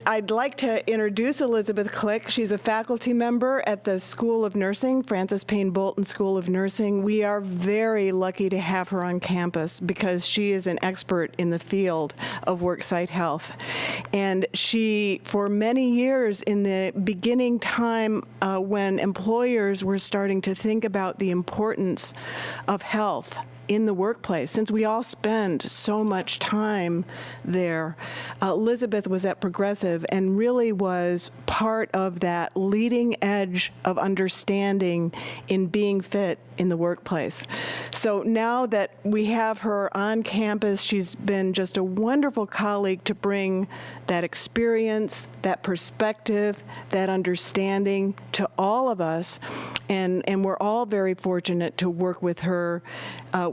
I'd like to introduce Elizabeth Click. She's a faculty member at the School of Nursing, Francis Payne Bolton School of Nursing. We are very lucky to have her on campus because she is an expert in the field of worksite health. And she, for many years in the beginning time when employers were starting to think about the importance of health in the workplace, since we all spend so much time there, Elizabeth was at Progressive and really was part of that leading edge of understanding in being fit in the workplace. So now that we have her on campus, she's been just a wonderful colleague to bring that experience, that perspective, that understanding to all of us. And we're all very fortunate to work with her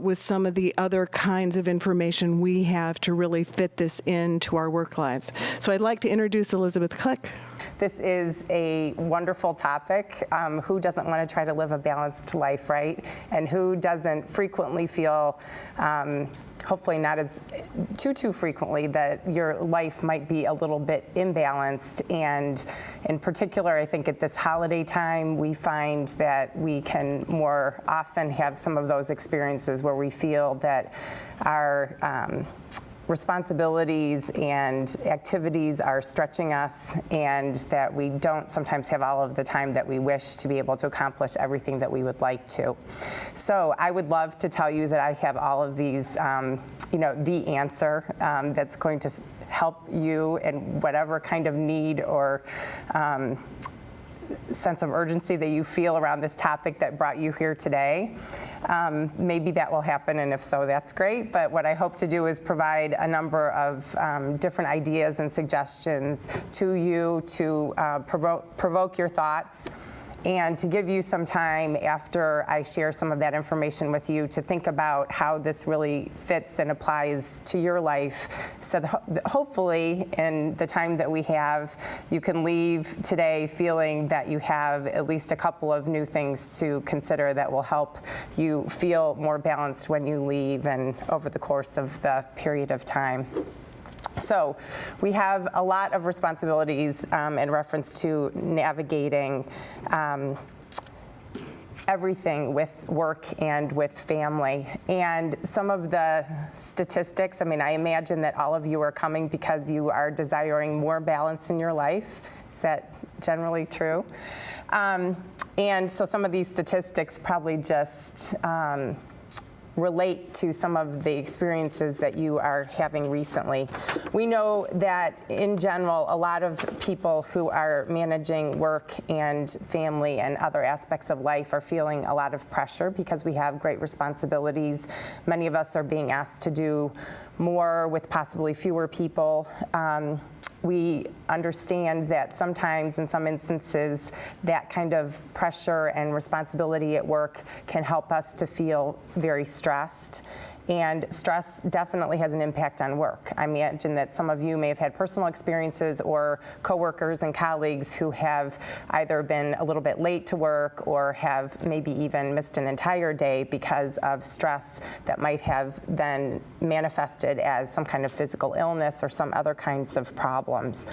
with some of the other kinds of information we have to really fit this into our work lives. So I'd like to introduce Elizabeth Click. This is a wonderful topic. Who doesn't want to try to live a balanced life, right? And who doesn't frequently feel, hopefully not as too frequently, that your life might be a little bit imbalanced. And in particular, I think at this holiday time, we find that we can more often have some of those experiences where we feel that our responsibilities and activities are stretching us, and that we don't sometimes have all of the time that we wish to be able to accomplish everything that we would like to. So I would love to tell you that I have all of these, the answer that's going to help you in whatever kind of need or sense of urgency that you feel around this topic that brought you here today. Maybe that will happen, and if so, that's great. But what I hope to do is provide a number of different ideas and suggestions to you to provoke your thoughts, and to give you some time after I share some of that information with you to think about how this really fits and applies to your life, so that hopefully in the time that we have, you can leave today feeling that you have at least a couple of new things to consider that will help you feel more balanced when you leave and over the course of the period of time. So we have a lot of responsibilities in reference to navigating everything with work and with family. And some of the statistics, I imagine that all of you are coming because you are desiring more balance in your life. Is that generally true? And so some of these statistics probably just relate to some of the experiences that you are having recently. We know that in general, a lot of people who are managing work and family and other aspects of life are feeling a lot of pressure because we have great responsibilities. Many of us are being asked to do more with possibly fewer people. We understand that sometimes, in some instances, that kind of pressure and responsibility at work can help us to feel very stressed. And stress definitely has an impact on work. I imagine that some of you may have had personal experiences or coworkers and colleagues who have either been a little bit late to work or have maybe even missed an entire day because of stress that might have then manifested as some kind of physical illness or some other kinds of problems.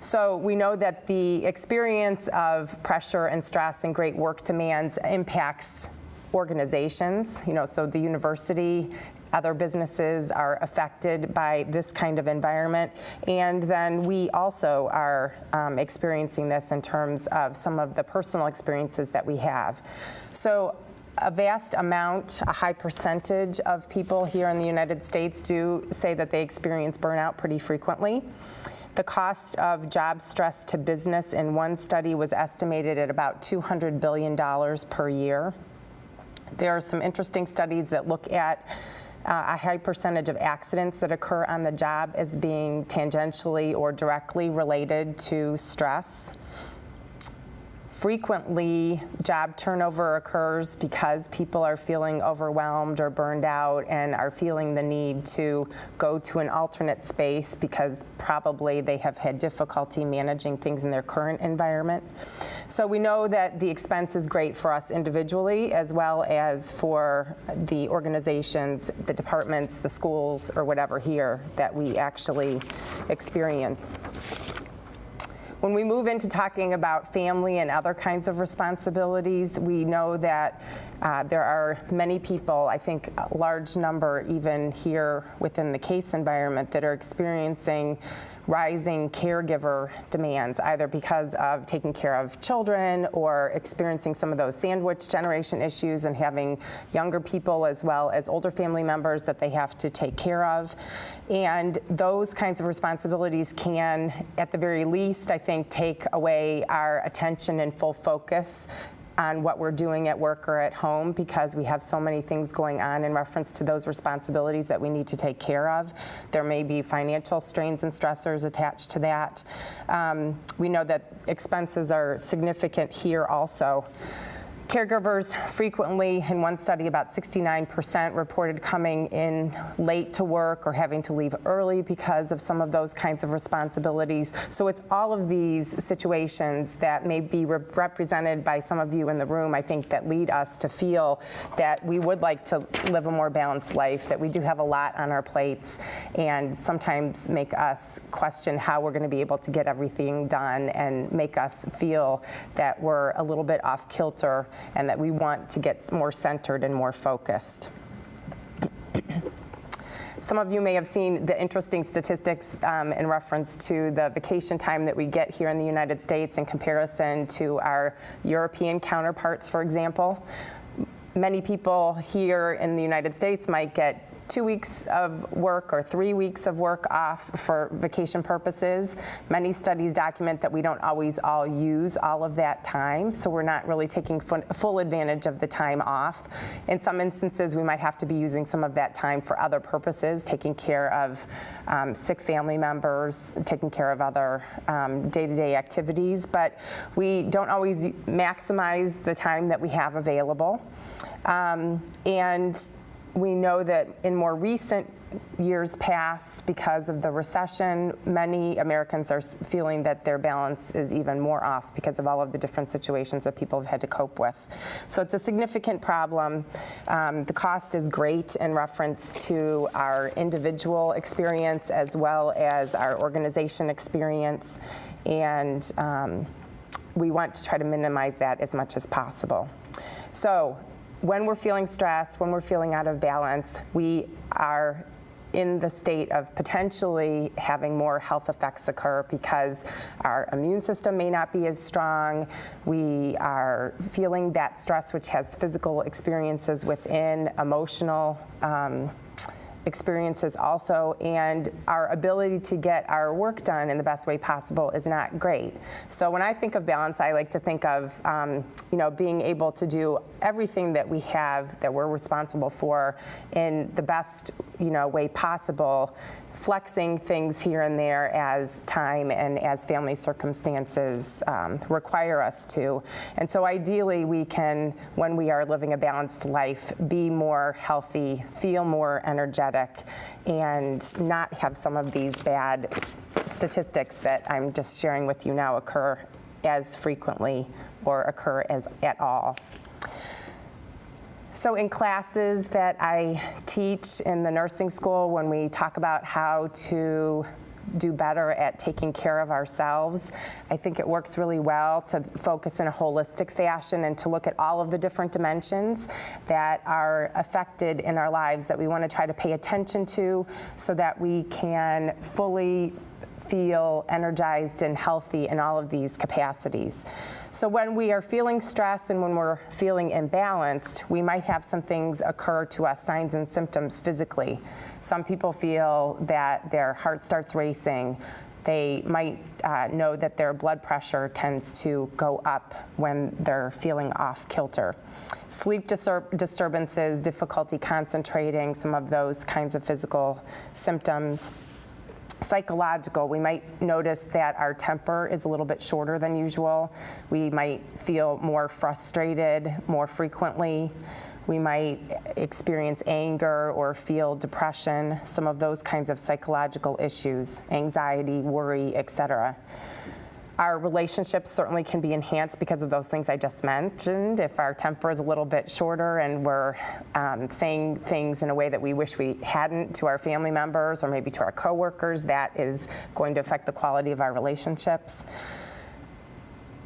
So we know that the experience of pressure and stress and great work demands impacts organizations, so the university, other businesses are affected by this kind of environment. And then we also are experiencing this in terms of some of the personal experiences that we have. So a vast amount, a high percentage of people here in the United States do say that they experience burnout pretty frequently. The cost of job stress to business in one study was estimated at about $200 billion per year. There are some interesting studies that look at a high percentage of accidents that occur on the job as being tangentially or directly related to stress. Frequently, job turnover occurs because people are feeling overwhelmed or burned out and are feeling the need to go to an alternate space because probably they have had difficulty managing things in their current environment. So we know that the expense is great for us individually as well as for the organizations, the departments, the schools, or whatever here that we actually experience. When we move into talking about family and other kinds of responsibilities, we know that there are many people, I think a large number even here within the case environment, that are experiencing rising caregiver demands, either because of taking care of children or experiencing some of those sandwich generation issues and having younger people as well as older family members that they have to take care of. And those kinds of responsibilities can, at the very least, I think, take away our attention and full focus on what we're doing at work or at home, because we have so many things going on in reference to those responsibilities that we need to take care of. There may be financial strains and stressors attached to that. We know that expenses are significant here also. Caregivers frequently, in one study, about 69% reported coming in late to work or having to leave early because of some of those kinds of responsibilities. So it's all of these situations that may be represented by some of you in the room, I think, that lead us to feel that we would like to live a more balanced life, that we do have a lot on our plates, and sometimes make us question how we're going to be able to get everything done, and make us feel that we're a little bit off kilter and that we want to get more centered and more focused. Some of you may have seen the interesting statistics in reference to the vacation time that we get here in the United States in comparison to our European counterparts, for example. Many people here in the United States might get 2 weeks of work or 3 weeks of work off for vacation purposes. Many studies document that we don't always all use all of that time, so we're not really taking full advantage of the time off. In some instances, we might have to be using some of that time for other purposes, taking care of sick family members, taking care of other day-to-day activities, but we don't always maximize the time that we have available. And we know that in more recent years past, because of the recession, many Americans are feeling that their balance is even more off because of all of the different situations that people have had to cope with. So it's a significant problem. The cost is great in reference to our individual experience as well as our organization experience, and we want to try to minimize that as much as possible. So when we're feeling stressed, when we're feeling out of balance, we are in the state of potentially having more health effects occur because our immune system may not be as strong. We are feeling that stress, which has physical experiences within, emotional experiences also, and our ability to get our work done in the best way possible is not great. So when I think of balance, I like to think of being able to do everything that we have, that we're responsible for, in the best way possible, flexing things here and there as time and as family circumstances require us to. And so ideally we can, when we are living a balanced life, be more healthy, feel more energetic, and not have some of these bad statistics that I'm just sharing with you now occur as frequently or occur as at all. So in classes that I teach in the nursing school, when we talk about how to do better at taking care of ourselves, I think it works really well to focus in a holistic fashion and to look at all of the different dimensions that are affected in our lives that we want to try to pay attention to so that we can fully feel energized and healthy in all of these capacities. So when we are feeling stressed and when we're feeling imbalanced, we might have some things occur to us, signs and symptoms physically. Some people feel that their heart starts racing. They might know that their blood pressure tends to go up when they're feeling off kilter. Sleep disturbances, difficulty concentrating, some of those kinds of physical symptoms. Psychological, we might notice that our temper is a little bit shorter than usual. We might feel more frustrated more frequently. We might experience anger or feel depression, some of those kinds of psychological issues, anxiety, worry, etc. Our relationships certainly can be enhanced because of those things I just mentioned. If our temper is a little bit shorter and we're saying things in a way that we wish we hadn't to our family members or maybe to our coworkers, that is going to affect the quality of our relationships.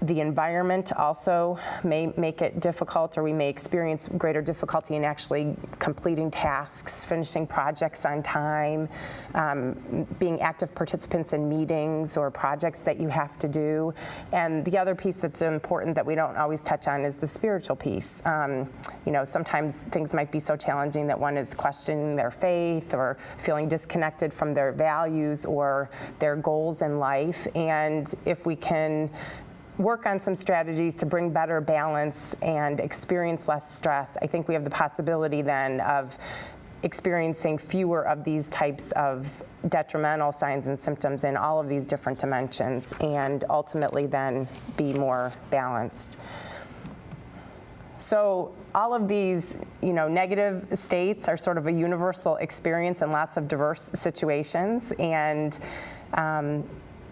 The environment also may make it difficult, or we may experience greater difficulty in actually completing tasks, finishing projects on time, being active participants in meetings or projects that you have to do. And the other piece that's important that we don't always touch on is the spiritual piece. Sometimes things might be so challenging that one is questioning their faith or feeling disconnected from their values or their goals in life. And if we can work on some strategies to bring better balance and experience less stress, I think we have the possibility then of experiencing fewer of these types of detrimental signs and symptoms in all of these different dimensions, and ultimately then be more balanced. So all of these, negative states are sort of a universal experience in lots of diverse situations. And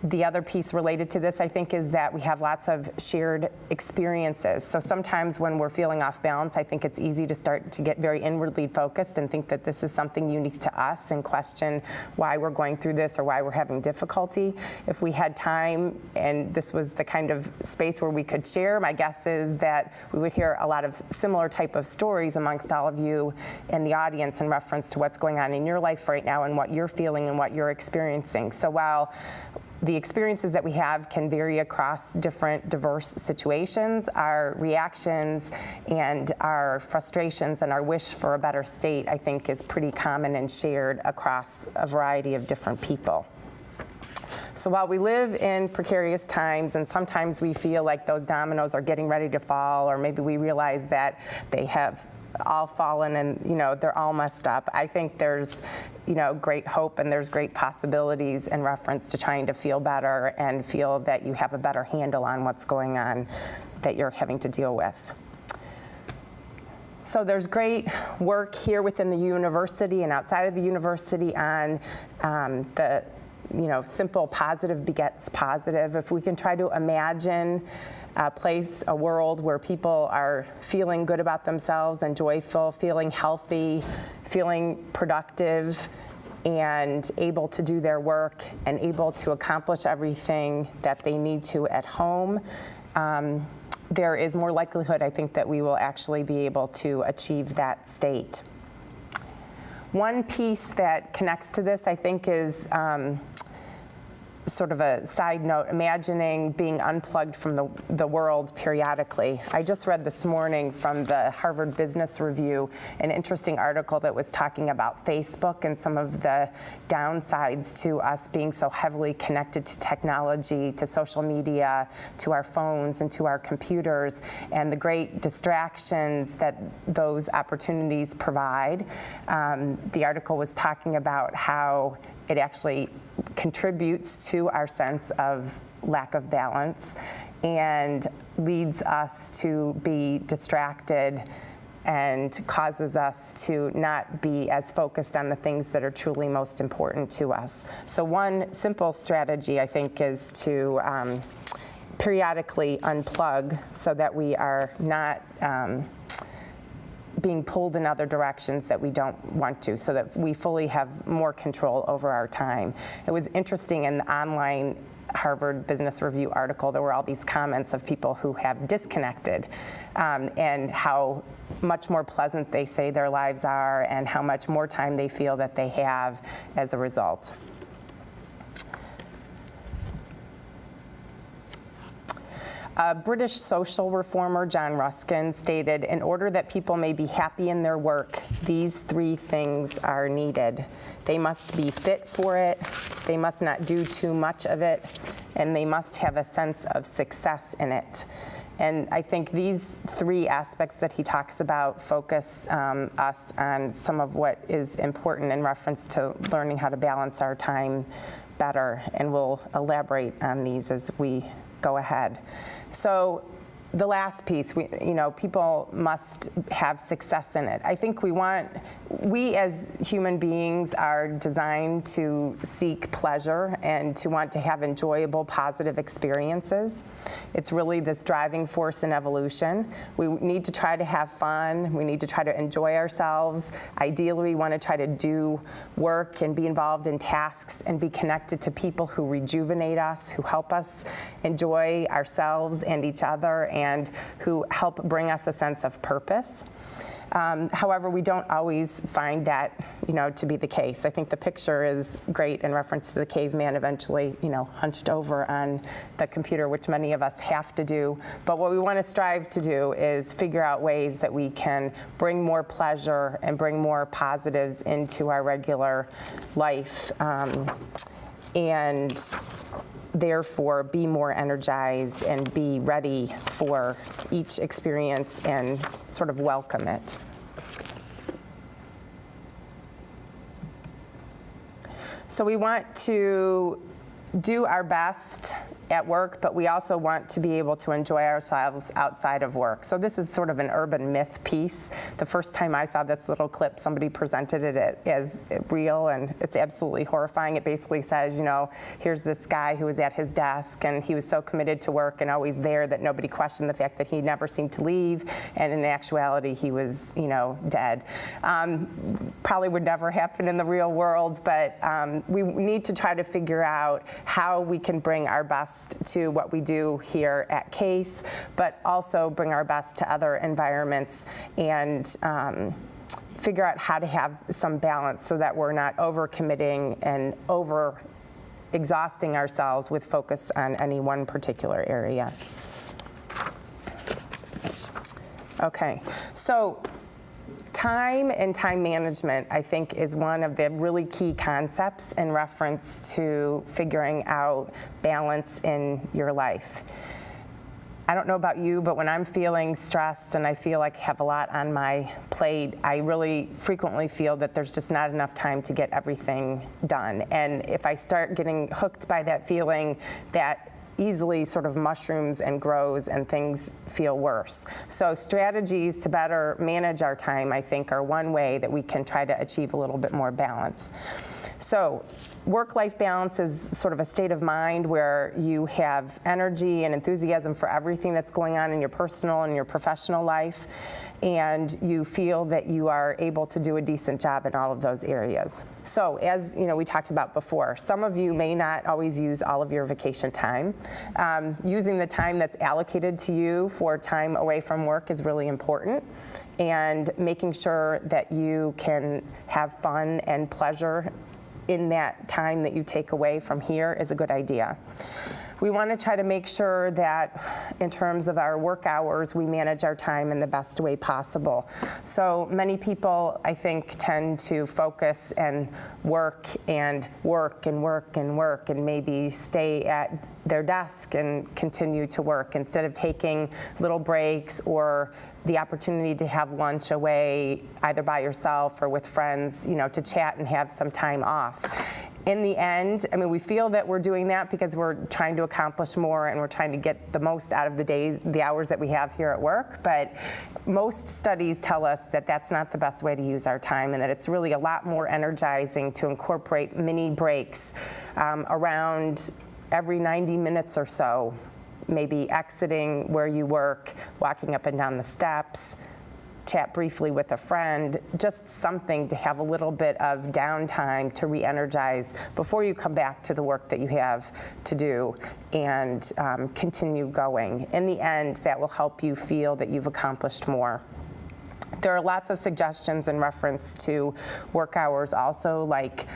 the other piece related to this, I think, is that we have lots of shared experiences. So sometimes when we're feeling off balance, I think it's easy to start to get very inwardly focused and think that this is something unique to us and question why we're going through this or why we're having difficulty. If we had time and this was the kind of space where we could share, my guess is that we would hear a lot of similar type of stories amongst all of you in the audience in reference to what's going on in your life right now and what you're feeling and what you're experiencing. So while the experiences that we have can vary across different diverse situations, our reactions and our frustrations and our wish for a better state, I think, is pretty common and shared across a variety of different people. So while we live in precarious times and sometimes we feel like those dominoes are getting ready to fall, or maybe we realize that they have all fallen and they're all messed up, I think there's great hope and there's great possibilities in reference to trying to feel better and feel that you have a better handle on what's going on that you're having to deal with. So there's great work here within the university and outside of the university on the simple positive begets positive. If we can try to imagine a place, a world where people are feeling good about themselves and joyful, feeling healthy, feeling productive, and able to do their work and able to accomplish everything that they need to at home, there is more likelihood, I think, that we will actually be able to achieve that state. One piece that connects to this, I think, is sort of a side note, imagining being unplugged from the world periodically. I just read this morning from the Harvard Business Review an interesting article that was talking about Facebook and some of the downsides to us being so heavily connected to technology, to social media, to our phones and to our computers, and the great distractions that those opportunities provide. The article was talking about how it actually contributes to our sense of lack of balance and leads us to be distracted and causes us to not be as focused on the things that are truly most important to us. So one simple strategy, I think, is to periodically unplug so that we are not being pulled in other directions that we don't want to, so that we fully have more control over our time. It was interesting in the online Harvard Business Review article, there were all these comments of people who have disconnected and how much more pleasant they say their lives are and how much more time they feel that they have as a result. British social reformer John Ruskin stated, "In order that people may be happy in their work, these three things are needed. They must be fit for it, they must not do too much of it, and they must have a sense of success in it." And I think these three aspects that he talks about focus us on some of what is important in reference to learning how to balance our time better, and we'll elaborate on these as we go ahead. So the last piece, people must have success in it. I think we as human beings are designed to seek pleasure and to want to have enjoyable, positive experiences. It's really this driving force in evolution. We need to try to have fun. We need to try to enjoy ourselves. Ideally, we want to try to do work and be involved in tasks and be connected to people who rejuvenate us, who help us enjoy ourselves and each other, and who help bring us a sense of purpose. However, we don't always find that, to be the case. I think the picture is great in reference to the caveman eventually, hunched over on the computer, which many of us have to do. But what we want to strive to do is figure out ways that we can bring more pleasure and bring more positives into our regular life, and therefore be more energized and be ready for each experience and sort of welcome it. So we want to do our best at work, but we also want to be able to enjoy ourselves outside of work. So this is sort of an urban myth piece. The first time I saw this little clip, somebody presented it as real, and it's absolutely horrifying. It basically says, here's this guy who was at his desk, and he was so committed to work and always there that nobody questioned the fact that he never seemed to leave, and in actuality, he was, dead. Probably would never happen in the real world, but we need to try to figure out how we can bring our best to what we do here at CASE, but also bring our best to other environments and figure out how to have some balance so that we're not overcommitting and over-exhausting ourselves with focus on any one particular area. Okay, so time and time management, I think, is one of the really key concepts in reference to figuring out balance in your life. I don't know about you, but when I'm feeling stressed and I feel like I have a lot on my plate, I really frequently feel that there's just not enough time to get everything done. And if I start getting hooked by that feeling, that easily sort of mushrooms and grows and things feel worse. So strategies to better manage our time, I think, are one way that we can try to achieve a little bit more balance. So work-life balance is sort of a state of mind where you have energy and enthusiasm for everything that's going on in your personal and your professional life, and you feel that you are able to do a decent job in all of those areas. So as we talked about before, some of you may not always use all of your vacation time. Using the time that's allocated to you for time away from work is really important, and making sure that you can have fun and pleasure in that time that you take away from here is a good idea. We want to try to make sure that in terms of our work hours, we manage our time in the best way possible. So many people, I think, tend to focus and work and work and work and work and maybe stay at their desk and continue to work instead of taking little breaks or the opportunity to have lunch away either by yourself or with friends, to chat and have some time off. In the end, we feel that we're doing that because we're trying to accomplish more and we're trying to get the most out of the hours that we have here at work, but most studies tell us that that's not the best way to use our time, and that it's really a lot more energizing to incorporate mini breaks around every 90 minutes or so, maybe exiting where you work, walking up and down the steps, chat briefly with a friend, just something to have a little bit of downtime to re-energize before you come back to the work that you have to do and continue going. In the end, that will help you feel that you've accomplished more. There are lots of suggestions in reference to work hours also, like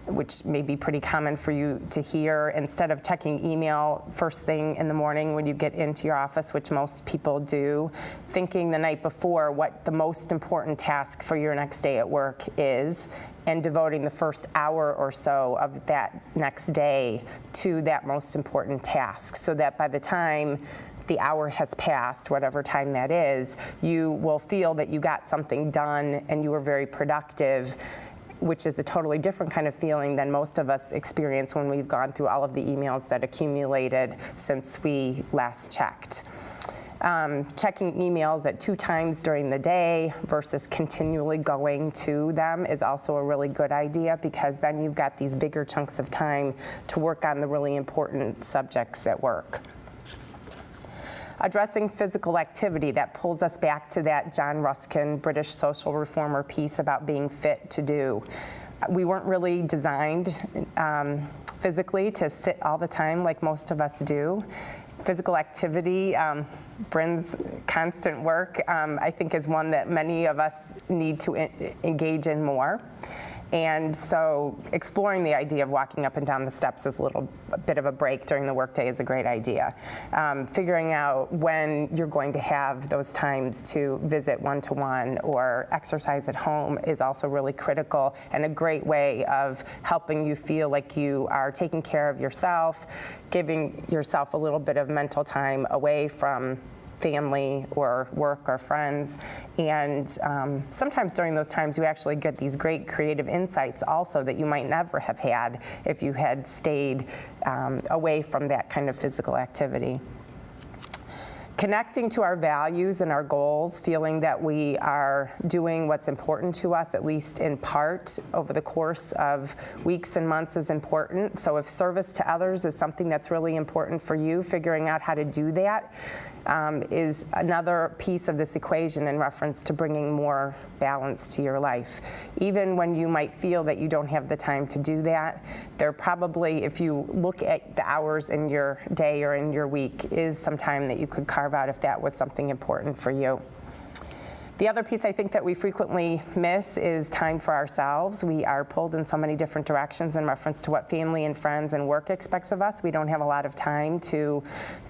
which may be pretty common for you to hear, instead of checking email first thing in the morning when you get into your office, which most people do, thinking the night before what the most important task for your next day at work is, and devoting the first hour or so of that next day to that most important task, so that by the time the hour has passed, whatever time that is, you will feel that you got something done and you were very productive, which is a totally different kind of feeling than most of us experience when we've gone through all of the emails that accumulated since we last checked. Checking emails at 2 times during the day versus continually going to them is also a really good idea, because then you've got these bigger chunks of time to work on the really important subjects at work. Addressing physical activity, that pulls us back to that John Ruskin, British social reformer piece about being fit to do. We weren't really designed physically to sit all the time like most of us do. Physical activity, Bryn's constant work, I think is one that many of us need to engage in more. And so exploring the idea of walking up and down the steps is a bit of a break during the workday is a great idea. Figuring out when you're going to have those times to visit one-to-one or exercise at home is also really critical, and a great way of helping you feel like you are taking care of yourself, giving yourself a little bit of mental time away from family or work or friends. And sometimes during those times you actually get these great creative insights also that you might never have had if you had stayed away from that kind of physical activity. Connecting to our values and our goals, feeling that we are doing what's important to us, at least in part, over the course of weeks and months is important. So if service to others is something that's really important for you, figuring out how to do that is another piece of this equation in reference to bringing more balance to your life. Even when you might feel that you don't have the time to do that, there probably, if you look at the hours in your day or in your week, is some time that you could carve out if that was something important for you. The other piece I think that we frequently miss is time for ourselves. We are pulled in so many different directions in reference to what family and friends and work expects of us. We don't have a lot of time to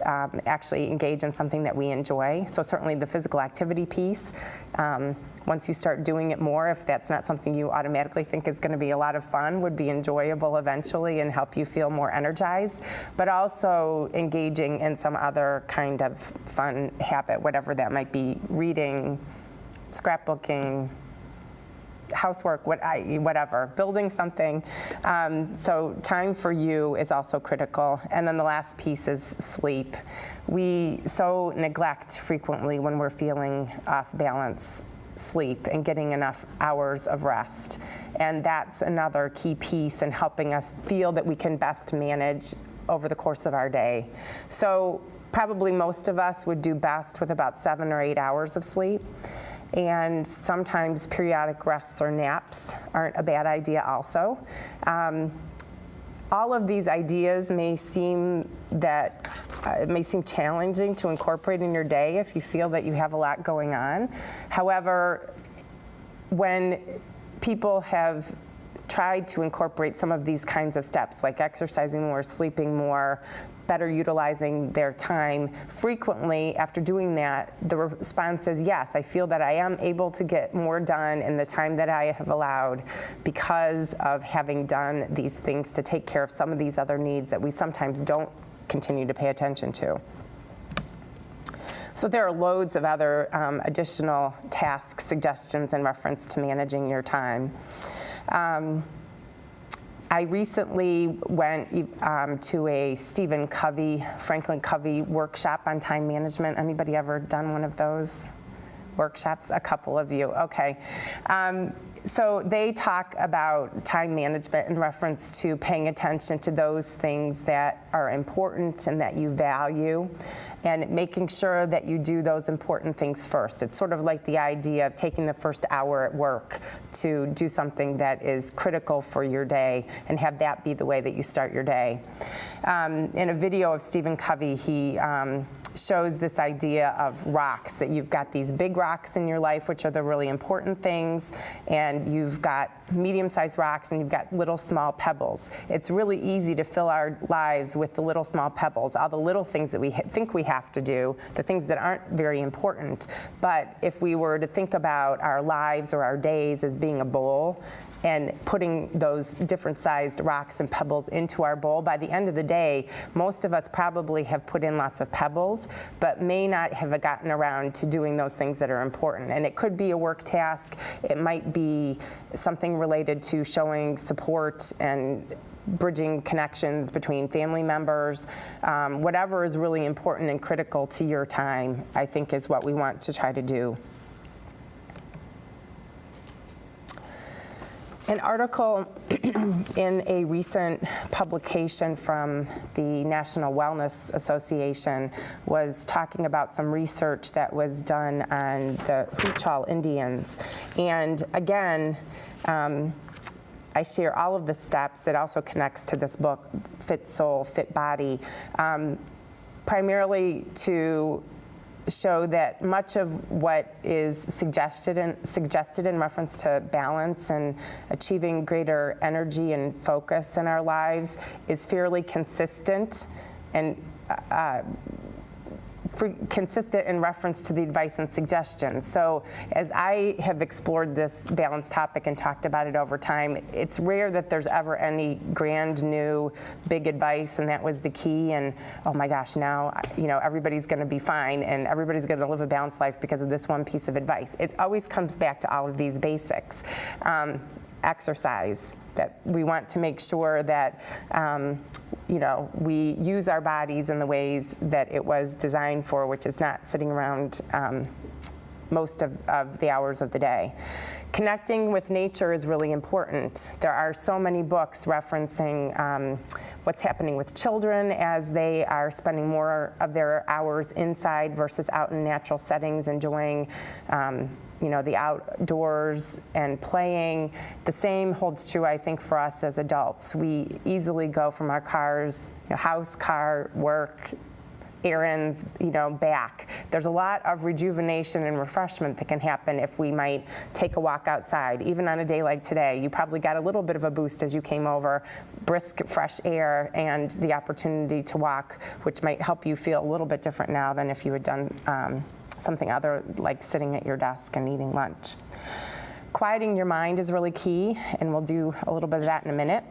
actually engage in something that we enjoy. So certainly the physical activity piece, once you start doing it more, if that's not something you automatically think is going to be a lot of fun, would be enjoyable eventually and help you feel more energized, but also engaging in some other kind of fun habit, whatever that might be, reading, scrapbooking, housework, whatever, building something. So time for you is also critical. And then the last piece is sleep. We so neglect frequently when we're feeling off balance sleep and getting enough hours of rest. And that's another key piece in helping us feel that we can best manage over the course of our day. So probably most of us would do best with about 7 or 8 hours of sleep. And sometimes periodic rests or naps aren't a bad idea also. All of these ideas may seem challenging to incorporate in your day if you feel that you have a lot going on. However, when people have tried to incorporate some of these kinds of steps, like exercising more, sleeping more, better utilizing their time, frequently after doing that, the response is, yes, I feel that I am able to get more done in the time that I have allowed because of having done these things to take care of some of these other needs that we sometimes don't continue to pay attention to. So there are loads of other additional task suggestions in reference to managing your time. I recently went to a Franklin Covey workshop on time management. Anybody ever done one of those workshops? A couple of you, okay. So they talk about time management in reference to paying attention to those things that are important and that you value, and making sure that you do those important things first. It's sort of like the idea of taking the first hour at work to do something that is critical for your day and have that be the way that you start your day. In a video of Stephen Covey, he shows this idea of rocks, that you've got these big rocks in your life, which are the really important things, and you've got medium-sized rocks and you've got little small pebbles. It's really easy to fill our lives with the little small pebbles, all the little things that we think we have to do, the things that aren't very important. But if we were to think about our lives or our days as being a bowl, and putting those different sized rocks and pebbles into our bowl, by the end of the day, most of us probably have put in lots of pebbles skills, but may not have gotten around to doing those things that are important. And it could be a work task. It might be something related to showing support and bridging connections between family members. Whatever is really important and critical to your time, I think, is what we want to try to do. An article in a recent publication from the National Wellness Association was talking about some research that was done on the Huichol Indians. And again, I share all of the steps. It also connects to this book, Fit Soul, Fit Body, primarily to show that much of what is suggested in reference to balance and achieving greater energy and focus in our lives is fairly consistent and consistent in reference to the advice and suggestions. So as I have explored this balance topic and talked about it over time, it's rare that there's ever any grand new big advice, and that was the key, and oh my gosh, now everybody's going to be fine and everybody's going to live a balanced life because of this one piece of advice. It always comes back to all of these basics. Exercise, that we want to make sure that we use our bodies in the ways that it was designed for, which is not sitting around most of the hours of the day. Connecting with nature is really important. There are so many books referencing what's happening with children as they are spending more of their hours inside versus out in natural settings, enjoying the outdoors and playing. The same holds true, I think, for us as adults. We easily go from our cars, house, car, work, errands, back. There's a lot of rejuvenation and refreshment that can happen if we might take a walk outside. Even on a day like today, you probably got a little bit of a boost as you came over, brisk, fresh air, and the opportunity to walk, which might help you feel a little bit different now than if you had done something other, like sitting at your desk and eating lunch. Quieting your mind is really key, and we'll do a little bit of that in a minute.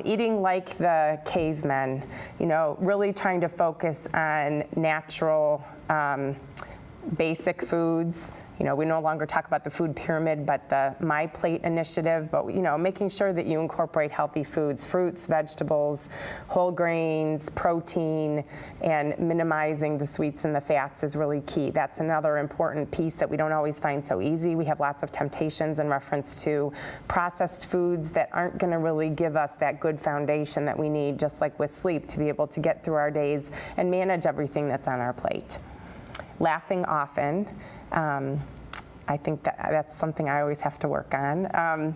Eating like the cavemen, really trying to focus on natural, basic foods. We no longer talk about the food pyramid, but the My Plate initiative, but making sure that you incorporate healthy foods, fruits, vegetables, whole grains, protein, and minimizing the sweets and the fats is really key. That's another important piece that we don't always find so easy. We have lots of temptations in reference to processed foods that aren't going to really give us that good foundation that we need, just like with sleep, to be able to get through our days and manage everything that's on our plate. Laughing often. I think that's something I always have to work on.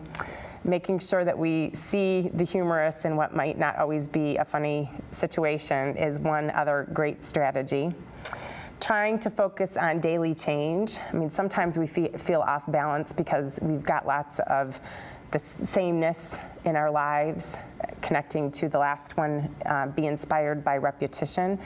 Making sure that we see the humorous in what might not always be a funny situation is one other great strategy. Trying to focus on daily change. Sometimes we feel off balance because we've got lots of the sameness in our lives. Connecting to the last one, be inspired by repetition.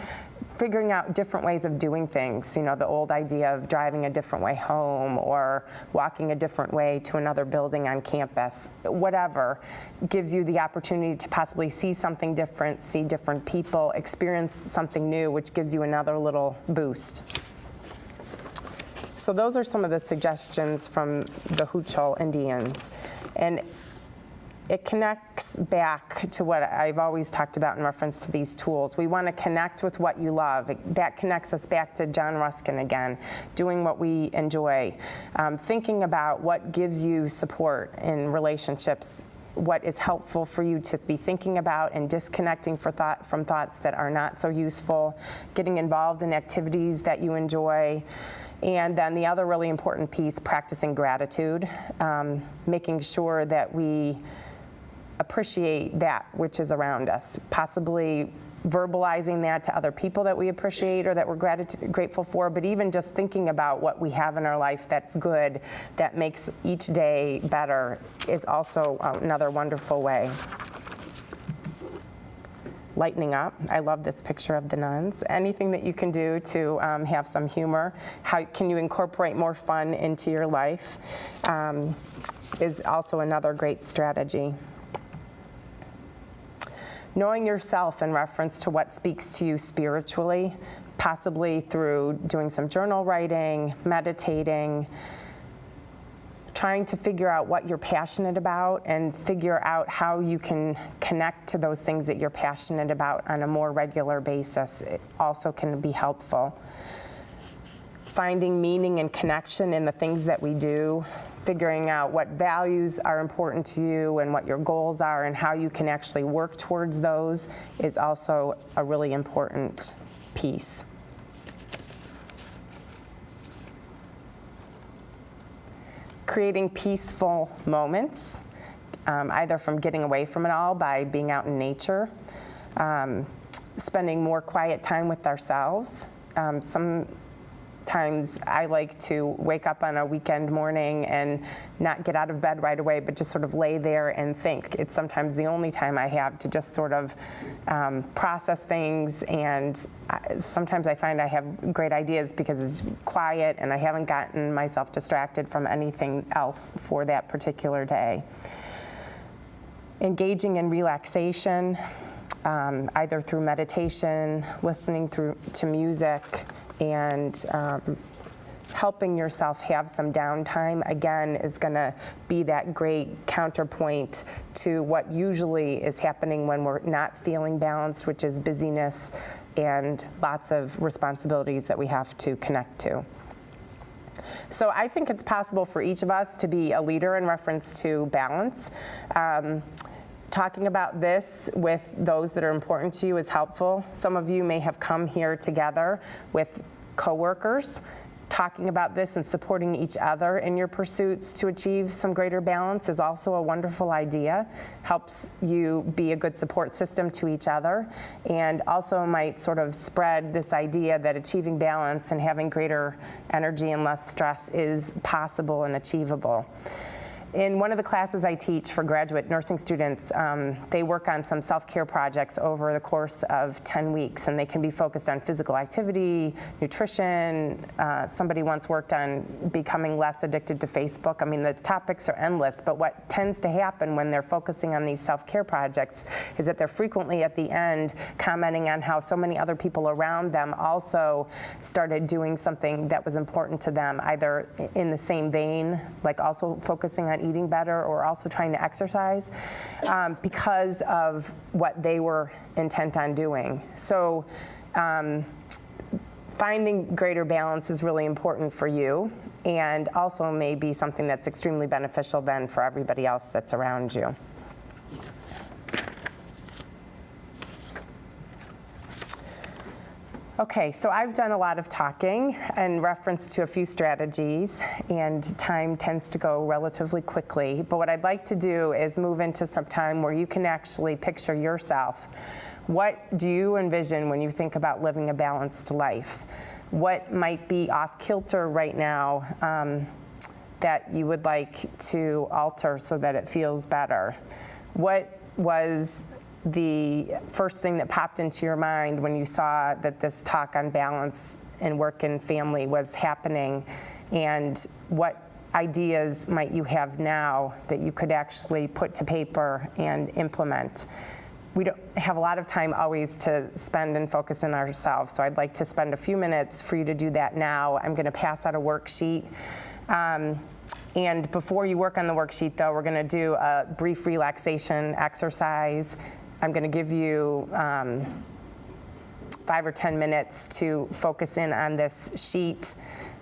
Figuring out different ways of doing things, the old idea of driving a different way home or walking a different way to another building on campus. Whatever gives you the opportunity to possibly see something different, see different people, experience something new, which gives you another little boost. So those are some of the suggestions from the Huichol Indians. And it connects back to what I've always talked about in reference to these tools. We want to connect with what you love. That connects us back to John Ruskin again, doing what we enjoy, thinking about what gives you support in relationships, what is helpful for you to be thinking about, and disconnecting from thoughts that are not so useful, getting involved in activities that you enjoy. And then the other really important piece, practicing gratitude, making sure that we appreciate that which is around us, possibly verbalizing that to other people that we appreciate or that we're grateful for, but even just thinking about what we have in our life that's good, that makes each day better, is also another wonderful way. Lightening up. I love this picture of the nuns. Anything that you can do to have some humor. How can you incorporate more fun into your life is also another great strategy. Knowing yourself in reference to what speaks to you spiritually, possibly through doing some journal writing, meditating, trying to figure out what you're passionate about and figure out how you can connect to those things that you're passionate about on a more regular basis. It also can be helpful. Finding meaning and connection in the things that we do, figuring out what values are important to you and what your goals are and how you can actually work towards those is also a really important piece. Creating peaceful moments, either from getting away from it all by being out in nature, spending more quiet time with ourselves. Sometimes I like to wake up on a weekend morning and not get out of bed right away, but just sort of lay there and think. It's sometimes the only time I have to just sort of process things, and sometimes I find I have great ideas because it's quiet and I haven't gotten myself distracted from anything else for that particular day. Engaging in relaxation, either through meditation, listening to music, and helping yourself have some downtime, again, is going to be that great counterpoint to what usually is happening when we're not feeling balanced, which is busyness and lots of responsibilities that we have to connect to. So I think it's possible for each of us to be a leader in reference to balance. Talking about this with those that are important to you is helpful. Some of you may have come here together with coworkers. Talking about this and supporting each other in your pursuits to achieve some greater balance is also a wonderful idea. Helps you be a good support system to each other, and also might sort of spread this idea that achieving balance and having greater energy and less stress is possible and achievable. In one of the classes I teach for graduate nursing students, they work on some self-care projects over the course of 10 weeks, and they can be focused on physical activity, nutrition. Somebody once worked on becoming less addicted to Facebook. I mean, the topics are endless, but what tends to happen when they're focusing on these self-care projects is that they're frequently at the end commenting on how so many other people around them also started doing something that was important to them, either in the same vein, like also focusing on eating better or also trying to exercise, because of what they were intent on doing. So finding greater balance is really important for you, and also may be something that's extremely beneficial then for everybody else that's around you. Okay, so I've done a lot of talking in reference to a few strategies, and time tends to go relatively quickly. But what I'd like to do is move into some time where you can actually picture yourself. What do you envision when you think about living a balanced life? What might be off kilter right now that you would like to alter so that it feels better? What was the first thing that popped into your mind when you saw that this talk on balance in work and family was happening, and what ideas might you have now that you could actually put to paper and implement? We don't have a lot of time always to spend and focus on ourselves, so I'd like to spend a few minutes for you to do that now. I'm going to pass out a worksheet. And before you work on the worksheet, though, we're going to do a brief relaxation exercise. I'm going to give you 5 or 10 minutes to focus in on this sheet.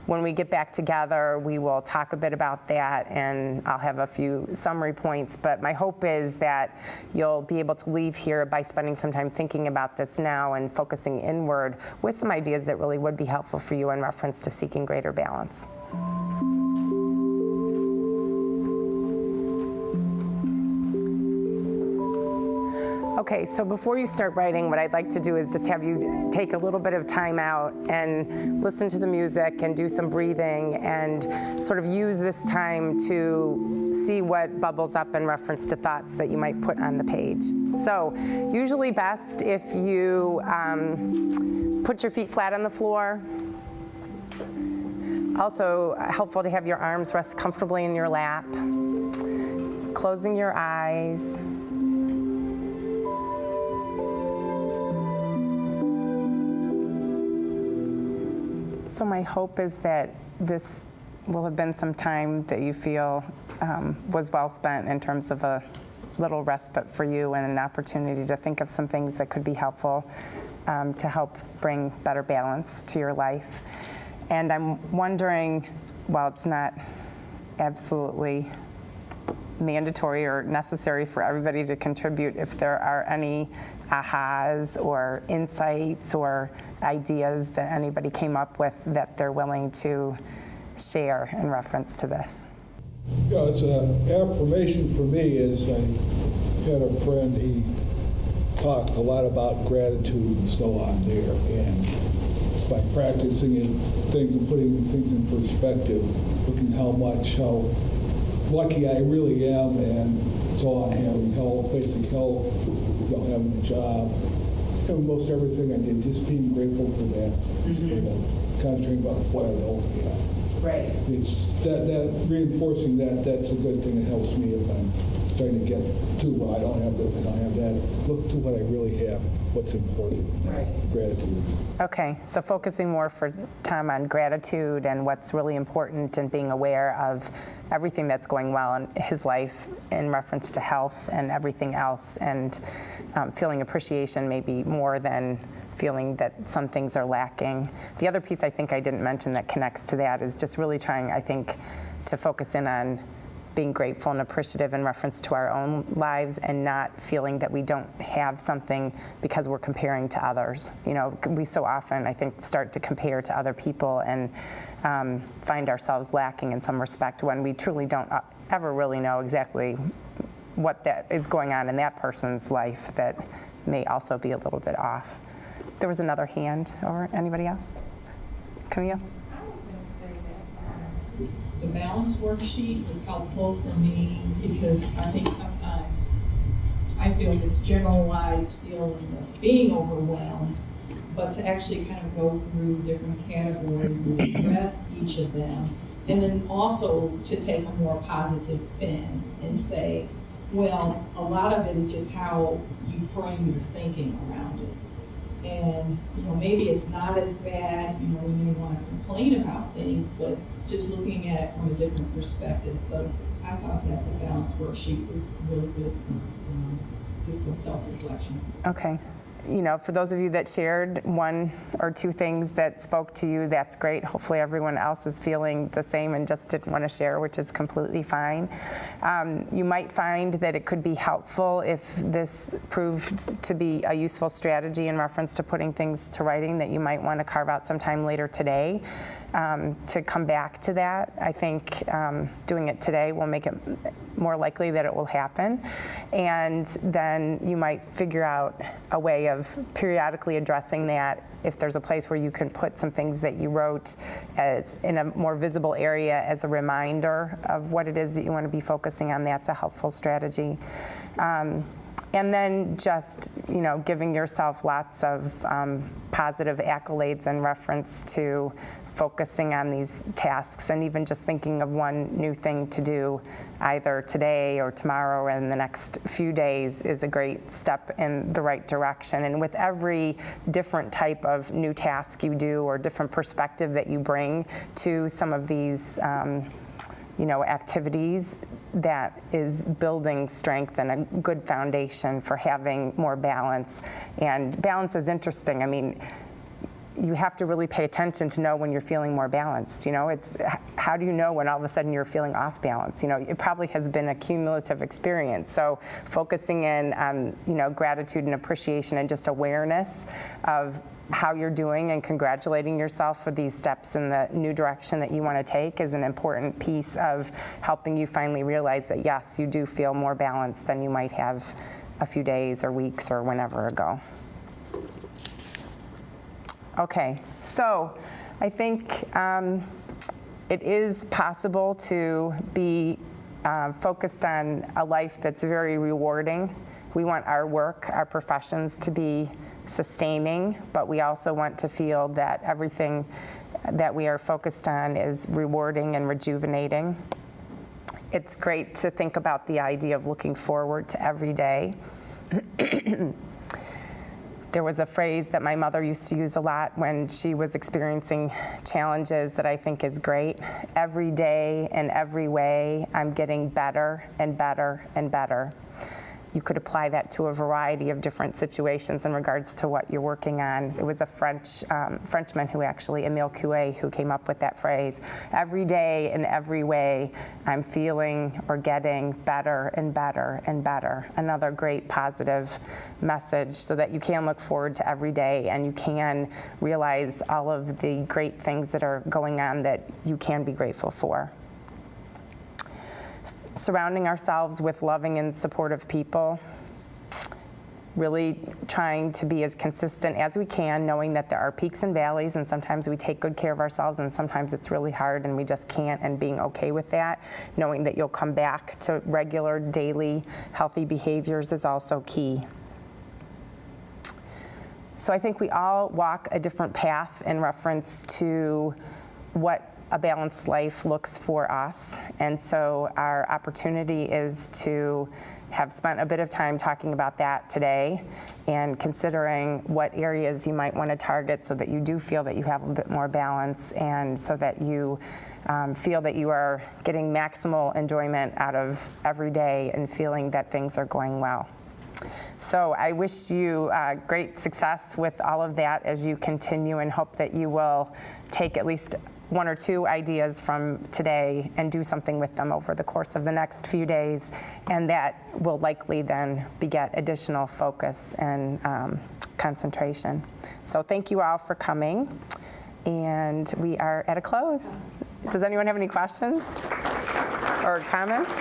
When we get back together, we will talk a bit about that, and I'll have a few summary points. But my hope is that you'll be able to leave here by spending some time thinking about this now and focusing inward with some ideas that really would be helpful for you in reference to seeking greater balance. Okay, so before you start writing, what I'd like to do is just have you take a little bit of time out and listen to the music and do some breathing and sort of use this time to see what bubbles up in reference to thoughts that you might put on the page. So usually best if you put your feet flat on the floor. Also helpful to have your arms rest comfortably in your lap. Closing your eyes. So my hope is that this will have been some time that you feel was well spent in terms of a little respite for you and an opportunity to think of some things that could be helpful to help bring better balance to your life. And I'm wondering, while it's not absolutely mandatory or necessary for everybody to contribute, if there are any ahas or insights or ideas that anybody came up with that they're willing to share in reference to this. Yeah, it's an affirmation for me. Is I had a friend, he talked a lot about gratitude and so on there, and by practicing things and putting things in perspective, looking how lucky I really am, and so on, having health, basic health, having a job, having most everything I did, just being grateful for that, instead of concentrating about what I don't have. Right. It's that reinforcing that's a good thing. It helps me if I'm starting to get to, well, I don't have this, I don't have that. Look to what I really have, what's important. That's gratitude. Okay, so focusing more for Tom on gratitude and what's really important and being aware of everything that's going well in his life in reference to health and everything else, and feeling appreciation maybe more than feeling that some things are lacking. The other piece I think I didn't mention that connects to that is just really trying, I think, to focus in on being grateful and appreciative in reference to our own lives and not feeling that we don't have something because we're comparing to others. You know, we so often, I think, start to compare to other people and find ourselves lacking in some respect when we truly don't ever really know exactly what that is going on in that person's life that may also be a little bit off. There was another hand, or anybody else? Camille? I was going to say that the balance worksheet was helpful for me because I think sometimes I feel this generalized feeling of being overwhelmed, but to actually kind of go through different categories and address each of them, and then also to take a more positive spin and say, well, a lot of it is just how you frame your thinking around it. And, you know, maybe it's not as bad, you know, when you want to complain about things, but just looking at it from a different perspective. So I thought that the balance worksheet was really good for just some self-reflection. Okay. You know, for those of you that shared one or two things that spoke to you, that's great. Hopefully everyone else is feeling the same and just didn't want to share, which is completely fine. You might find that it could be helpful if this proved to be a useful strategy in reference to putting things to writing, that you might want to carve out some time later today to come back to that. I think doing it today will make it more likely that it will happen. And then you might figure out a way of periodically addressing that. If there's a place where you can put some things that you wrote as in a more visible area as a reminder of what it is that you want to be focusing on, that's a helpful strategy. And then just, you know, giving yourself lots of positive accolades in reference to focusing on these tasks, and even just thinking of one new thing to do either today or tomorrow or in the next few days is a great step in the right direction. And with every different type of new task you do or different perspective that you bring to some of these you know, activities, that is building strength and a good foundation for having more balance. And balance is interesting. I mean, you have to really pay attention to know when you're feeling more balanced. You know, it's how do you know when all of a sudden you're feeling off balance? You know, it probably has been a cumulative experience. So focusing in on, you know, gratitude and appreciation and just awareness of how you're doing and congratulating yourself for these steps in the new direction that you want to take is an important piece of helping you finally realize that, yes, you do feel more balanced than you might have a few days or weeks or whenever ago. Okay, so I think it is possible to be focused on a life that's very rewarding. We want our work, our professions to be sustaining, but we also want to feel that everything that we are focused on is rewarding and rejuvenating. It's great to think about the idea of looking forward to every day. There was a phrase that my mother used to use a lot when she was experiencing challenges that I think is great. Every day in every way, I'm getting better and better and better. You could apply that to a variety of different situations in regards to what you're working on. It was a Frenchman who actually, Emile Coué, who came up with that phrase. Every day in every way, I'm feeling or getting better and better and better. Another great positive message so that you can look forward to every day and you can realize all of the great things that are going on that you can be grateful for. Surrounding ourselves with loving and supportive people, really trying to be as consistent as we can, knowing that there are peaks and valleys, and sometimes we take good care of ourselves, and sometimes it's really hard and we just can't, and being okay with that, knowing that you'll come back to regular, daily, healthy behaviors is also key. So I think we all walk a different path in reference to what a balanced life looks for us. And so our opportunity is to have spent a bit of time talking about that today and considering what areas you might want to target so that you do feel that you have a bit more balance and so that you feel that you are getting maximal enjoyment out of every day and feeling that things are going well. So I wish you great success with all of that as you continue, and hope that you will take at least one or two ideas from today and do something with them over the course of the next few days, and that will likely then beget additional focus and concentration. So thank you all for coming, and we are at a close. Does anyone have any questions or comments?